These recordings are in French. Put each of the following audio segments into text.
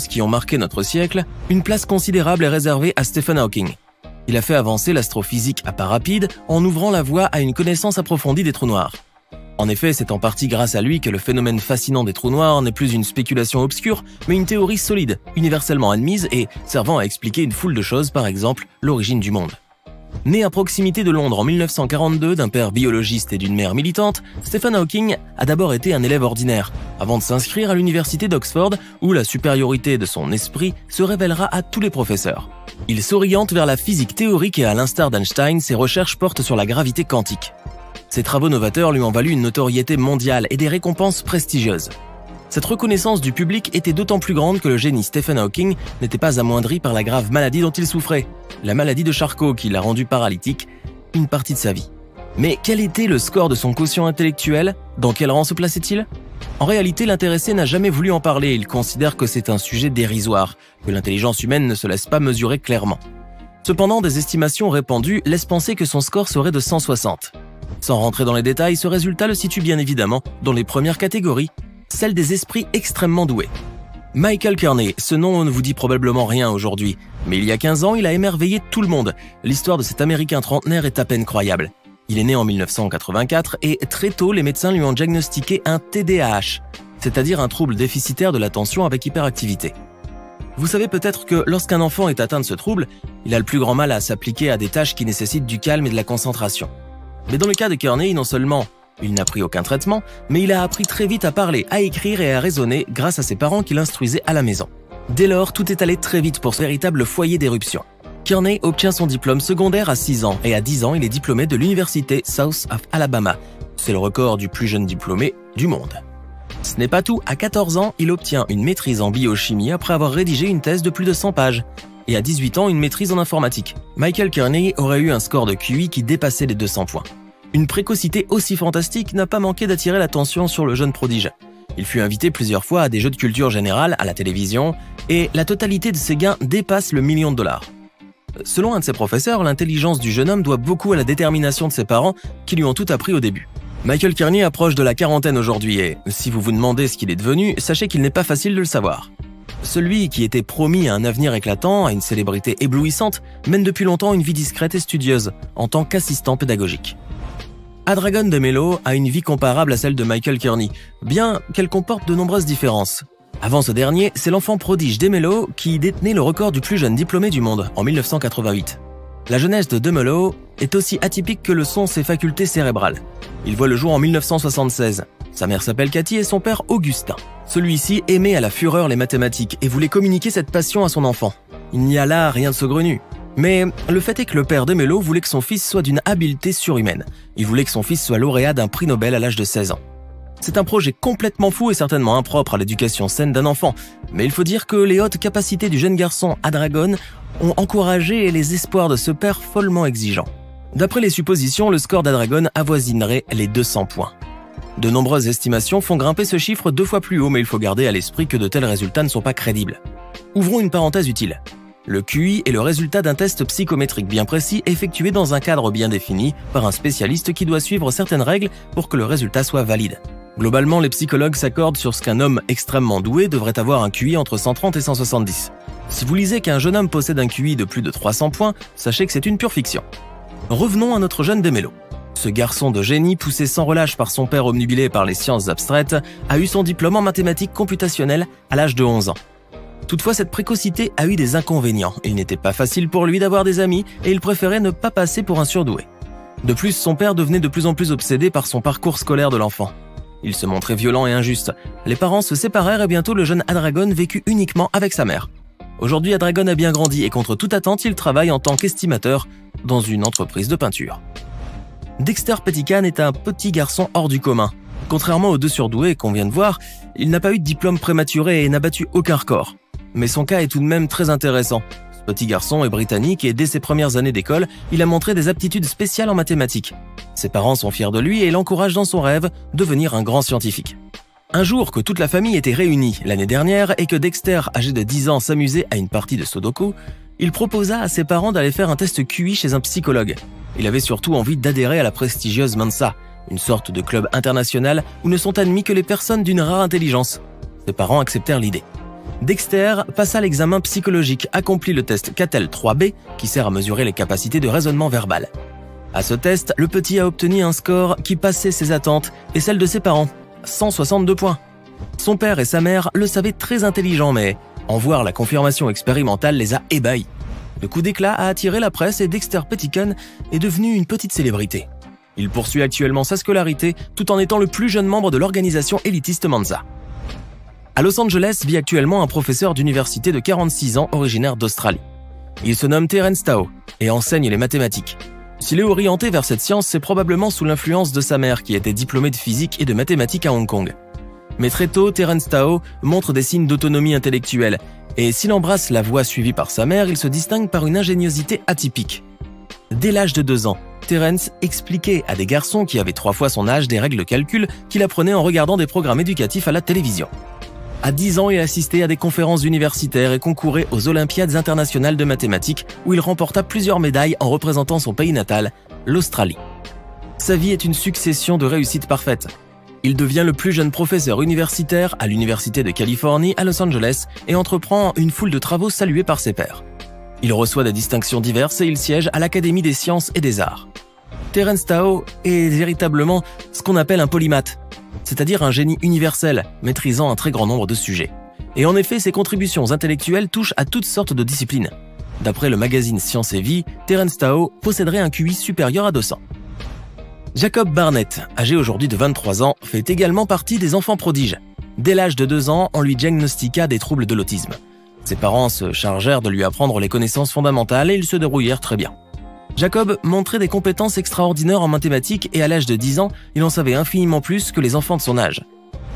Qui ont marqué notre siècle, une place considérable est réservée à Stephen Hawking. Il a fait avancer l'astrophysique à pas rapide en ouvrant la voie à une connaissance approfondie des trous noirs. En effet, c'est en partie grâce à lui que le phénomène fascinant des trous noirs n'est plus une spéculation obscure, mais une théorie solide, universellement admise et servant à expliquer une foule de choses, par exemple l'origine du monde. Né à proximité de Londres en 1942 d'un père biologiste et d'une mère militante, Stephen Hawking a d'abord été un élève ordinaire, avant de s'inscrire à l'université d'Oxford où la supériorité de son esprit se révélera à tous les professeurs. Il s'oriente vers la physique théorique et à l'instar d'Einstein, ses recherches portent sur la gravité quantique. Ses travaux novateurs lui ont valu une notoriété mondiale et des récompenses prestigieuses. Cette reconnaissance du public était d'autant plus grande que le génie Stephen Hawking n'était pas amoindri par la grave maladie dont il souffrait, la maladie de Charcot qui l'a rendu paralytique une partie de sa vie. Mais quel était le score de son quotient intellectuel? Dans quel rang se plaçait-il? En réalité, l'intéressé n'a jamais voulu en parler, il considère que c'est un sujet dérisoire, que l'intelligence humaine ne se laisse pas mesurer clairement. Cependant, des estimations répandues laissent penser que son score serait de 160. Sans rentrer dans les détails, ce résultat le situe bien évidemment dans les premières catégories, celle des esprits extrêmement doués. Michael Kearney, ce nom ne vous dit probablement rien aujourd'hui, mais il y a 15 ans, il a émerveillé tout le monde. L'histoire de cet Américain trentenaire est à peine croyable. Il est né en 1984 et très tôt, les médecins lui ont diagnostiqué un TDAH, c'est-à-dire un trouble déficitaire de l'attention avec hyperactivité. Vous savez peut-être que lorsqu'un enfant est atteint de ce trouble, il a le plus grand mal à s'appliquer à des tâches qui nécessitent du calme et de la concentration. Mais dans le cas de Kearney, non seulement il n'a pris aucun traitement, mais il a appris très vite à parler, à écrire et à raisonner grâce à ses parents qui l'instruisaient à la maison. Dès lors, tout est allé très vite pour ce véritable foyer d'éruption. Kearney obtient son diplôme secondaire à 6 ans et à 10 ans, il est diplômé de l'université South of Alabama. C'est le record du plus jeune diplômé du monde. Ce n'est pas tout, à 14 ans, il obtient une maîtrise en biochimie après avoir rédigé une thèse de plus de 100 pages. Et à 18 ans, une maîtrise en informatique. Michael Kearney aurait eu un score de QI qui dépassait les 200 points. Une précocité aussi fantastique n'a pas manqué d'attirer l'attention sur le jeune prodige. Il fut invité plusieurs fois à des jeux de culture générale à la télévision et la totalité de ses gains dépasse le $1 000 000. Selon un de ses professeurs, l'intelligence du jeune homme doit beaucoup à la détermination de ses parents qui lui ont tout appris au début. Michael Kearney approche de la quarantaine aujourd'hui et si vous vous demandez ce qu'il est devenu, sachez qu'il n'est pas facile de le savoir. Celui qui était promis à un avenir éclatant, à une célébrité éblouissante, mène depuis longtemps une vie discrète et studieuse en tant qu'assistant pédagogique. Adragon DeMello a une vie comparable à celle de Michael Kearney, bien qu'elle comporte de nombreuses différences. Avant ce dernier, c'est l'enfant prodige DeMello qui détenait le record du plus jeune diplômé du monde en 1988. La jeunesse de DeMello est aussi atypique que le sont ses facultés cérébrales. Il voit le jour en 1976. Sa mère s'appelle Cathy et son père Augustin. Celui-ci aimait à la fureur les mathématiques et voulait communiquer cette passion à son enfant. Il n'y a là rien de saugrenu. Mais le fait est que le père DeMello voulait que son fils soit d'une habileté surhumaine. Il voulait que son fils soit lauréat d'un prix Nobel à l'âge de 16 ans. C'est un projet complètement fou et certainement impropre à l'éducation saine d'un enfant. Mais il faut dire que les hautes capacités du jeune garçon Adragon ont encouragé les espoirs de ce père follement exigeant. D'après les suppositions, le score d'Adragon avoisinerait les 200 points. De nombreuses estimations font grimper ce chiffre 2 fois plus haut, mais il faut garder à l'esprit que de tels résultats ne sont pas crédibles. Ouvrons une parenthèse utile. Le QI est le résultat d'un test psychométrique bien précis effectué dans un cadre bien défini par un spécialiste qui doit suivre certaines règles pour que le résultat soit valide. Globalement, les psychologues s'accordent sur ce qu'un homme extrêmement doué devrait avoir un QI entre 130 et 170. Si vous lisez qu'un jeune homme possède un QI de plus de 300 points, sachez que c'est une pure fiction. Revenons à notre jeune DeMello. Ce garçon de génie, poussé sans relâche par son père obnubilé par les sciences abstraites, a eu son diplôme en mathématiques computationnelles à l'âge de 11 ans. Toutefois, cette précocité a eu des inconvénients. Il n'était pas facile pour lui d'avoir des amis et il préférait ne pas passer pour un surdoué. De plus, son père devenait de plus en plus obsédé par son parcours scolaire de l'enfant. Il se montrait violent et injuste. Les parents se séparèrent et bientôt le jeune Adragon vécut uniquement avec sa mère. Aujourd'hui, Adragon a bien grandi et contre toute attente, il travaille en tant qu'estimateur dans une entreprise de peinture. Dexter Pettican est un petit garçon hors du commun. Contrairement aux deux surdoués qu'on vient de voir, il n'a pas eu de diplôme prématuré et n'a battu aucun record. Mais son cas est tout de même très intéressant. Ce petit garçon est britannique et dès ses premières années d'école, il a montré des aptitudes spéciales en mathématiques. Ses parents sont fiers de lui et l'encouragent dans son rêve, devenir un grand scientifique. Un jour que toute la famille était réunie l'année dernière et que Dexter, âgé de 10 ans, s'amusait à une partie de Sudoku, Il proposa à ses parents d'aller faire un test QI chez un psychologue. Il avait surtout envie d'adhérer à la prestigieuse Mensa, une sorte de club international où ne sont admis que les personnes d'une rare intelligence. Ses parents acceptèrent l'idée. Dexter passa l'examen psychologique, accomplit le test Cattell 3B qui sert à mesurer les capacités de raisonnement verbal. À ce test, le petit a obtenu un score qui passait ses attentes et celles de ses parents, 162 points. Son père et sa mère le savaient très intelligent, mais en voir la confirmation expérimentale les a ébahis. Le coup d'éclat a attiré la presse et Dexter Pettican est devenu une petite célébrité. Il poursuit actuellement sa scolarité tout en étant le plus jeune membre de l'organisation élitiste Mensa. À Los Angeles vit actuellement un professeur d'université de 46 ans originaire d'Australie. Il se nomme Terence Tao et enseigne les mathématiques. S'il est orienté vers cette science, c'est probablement sous l'influence de sa mère qui était diplômée de physique et de mathématiques à Hong Kong. Mais très tôt, Terence Tao montre des signes d'autonomie intellectuelle et s'il embrasse la voie suivie par sa mère, il se distingue par une ingéniosité atypique. Dès l'âge de 2 ans, Terence expliquait à des garçons qui avaient 3 fois son âge des règles de calcul qu'il apprenait en regardant des programmes éducatifs à la télévision. À 10 ans, il assistait à des conférences universitaires et concourait aux Olympiades internationales de mathématiques où il remporta plusieurs médailles en représentant son pays natal, l'Australie. Sa vie est une succession de réussites parfaites. Il devient le plus jeune professeur universitaire à l'Université de Californie à Los Angeles et entreprend une foule de travaux salués par ses pairs. Il reçoit des distinctions diverses et il siège à l'Académie des sciences et des arts. Terence Tao est véritablement ce qu'on appelle un polymathe, c'est-à-dire un génie universel, maîtrisant un très grand nombre de sujets. Et en effet, ses contributions intellectuelles touchent à toutes sortes de disciplines. D'après le magazine Science et Vie, Terence Tao posséderait un QI supérieur à 200. Jacob Barnett, âgé aujourd'hui de 23 ans, fait également partie des enfants prodiges. Dès l'âge de 2 ans, on lui diagnostiqua des troubles de l'autisme. Ses parents se chargèrent de lui apprendre les connaissances fondamentales et ils se débrouillèrent très bien. Jacob montrait des compétences extraordinaires en mathématiques et à l'âge de 10 ans, il en savait infiniment plus que les enfants de son âge.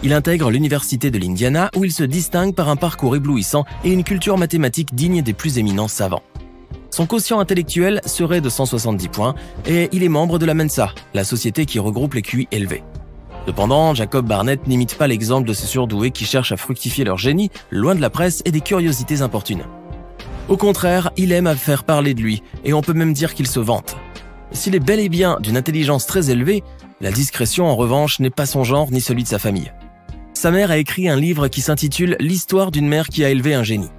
Il intègre l'université de l'Indiana où il se distingue par un parcours éblouissant et une culture mathématique digne des plus éminents savants. Son quotient intellectuel serait de 170 points et il est membre de la Mensa, la société qui regroupe les QI élevés. Cependant, Jacob Barnett n'imite pas l'exemple de ces surdoués qui cherchent à fructifier leur génie, loin de la presse et des curiosités importunes. Au contraire, il aime à faire parler de lui, et on peut même dire qu'il se vante. S'il est bel et bien d'une intelligence très élevée, la discrétion en revanche n'est pas son genre ni celui de sa famille. Sa mère a écrit un livre qui s'intitule « L'histoire d'une mère qui a élevé un génie ».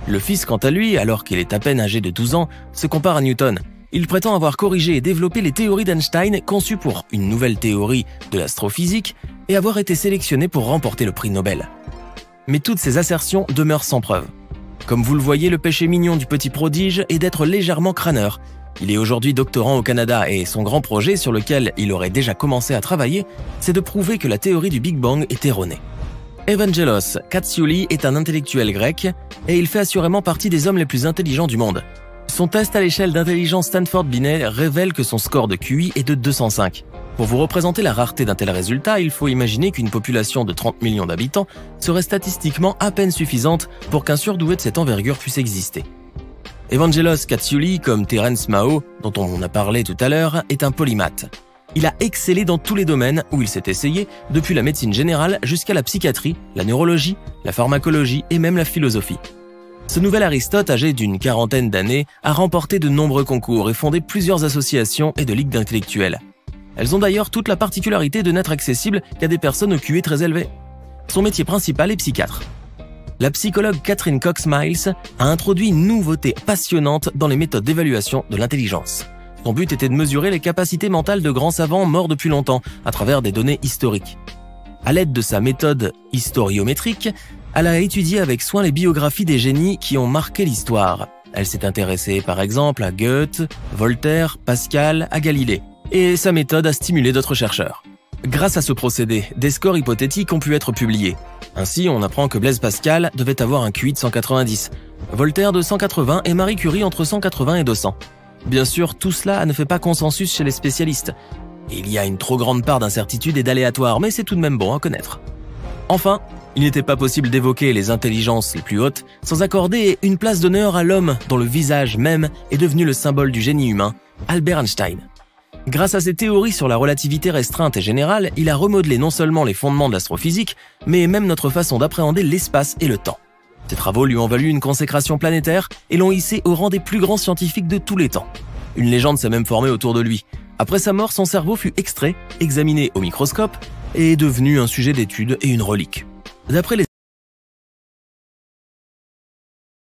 Le fils, quant à lui, alors qu'il est à peine âgé de 12 ans, se compare à Newton. Il prétend avoir corrigé et développé les théories d'Einstein conçues pour une nouvelle théorie de l'astrophysique et avoir été sélectionné pour remporter le prix Nobel. Mais toutes ces assertions demeurent sans preuve. Comme vous le voyez, le péché mignon du petit prodige est d'être légèrement crâneur. Il est aujourd'hui doctorant au Canada et son grand projet sur lequel il aurait déjà commencé à travailler, c'est de prouver que la théorie du Big Bang est erronée. Evangelos Katsioulis est un intellectuel grec et il fait assurément partie des hommes les plus intelligents du monde. Son test à l'échelle d'intelligence Stanford Binet révèle que son score de QI est de 205. Pour vous représenter la rareté d'un tel résultat, il faut imaginer qu'une population de 30 millions d'habitants serait statistiquement à peine suffisante pour qu'un surdoué de cette envergure puisse exister. Evangelos Katsioulis, comme Terence Mao, dont on a parlé tout à l'heure, est un polymathe. Il a excellé dans tous les domaines où il s'est essayé, depuis la médecine générale jusqu'à la psychiatrie, la neurologie, la pharmacologie et même la philosophie. Ce nouvel Aristote, âgé d'une quarantaine d'années, a remporté de nombreux concours et fondé plusieurs associations et de ligues d'intellectuels. Elles ont d'ailleurs toute la particularité de n'être accessibles qu'à des personnes au QI très élevé. Son métier principal est psychiatre. La psychologue Catherine Cox Miles a introduit une nouveauté passionnante dans les méthodes d'évaluation de l'intelligence. Son but était de mesurer les capacités mentales de grands savants morts depuis longtemps à travers des données historiques. À l'aide de sa méthode historiométrique, elle a étudié avec soin les biographies des génies qui ont marqué l'histoire. Elle s'est intéressée par exemple à Goethe, Voltaire, Pascal, à Galilée. Et sa méthode a stimulé d'autres chercheurs. Grâce à ce procédé, des scores hypothétiques ont pu être publiés. Ainsi, on apprend que Blaise Pascal devait avoir un QI de 190, Voltaire de 180 et Marie Curie entre 180 et 200. Bien sûr, tout cela ne fait pas consensus chez les spécialistes. Il y a une trop grande part d'incertitude et d'aléatoire, mais c'est tout de même bon à connaître. Enfin, il n'était pas possible d'évoquer les intelligences les plus hautes sans accorder une place d'honneur à l'homme dont le visage même est devenu le symbole du génie humain, Albert Einstein. Grâce à ses théories sur la relativité restreinte et générale, il a remodelé non seulement les fondements de l'astrophysique, mais même notre façon d'appréhender l'espace et le temps. Ses travaux lui ont valu une consécration planétaire et l'ont hissé au rang des plus grands scientifiques de tous les temps. Une légende s'est même formée autour de lui. Après sa mort, son cerveau fut extrait, examiné au microscope et est devenu un sujet d'étude et une relique. D'après les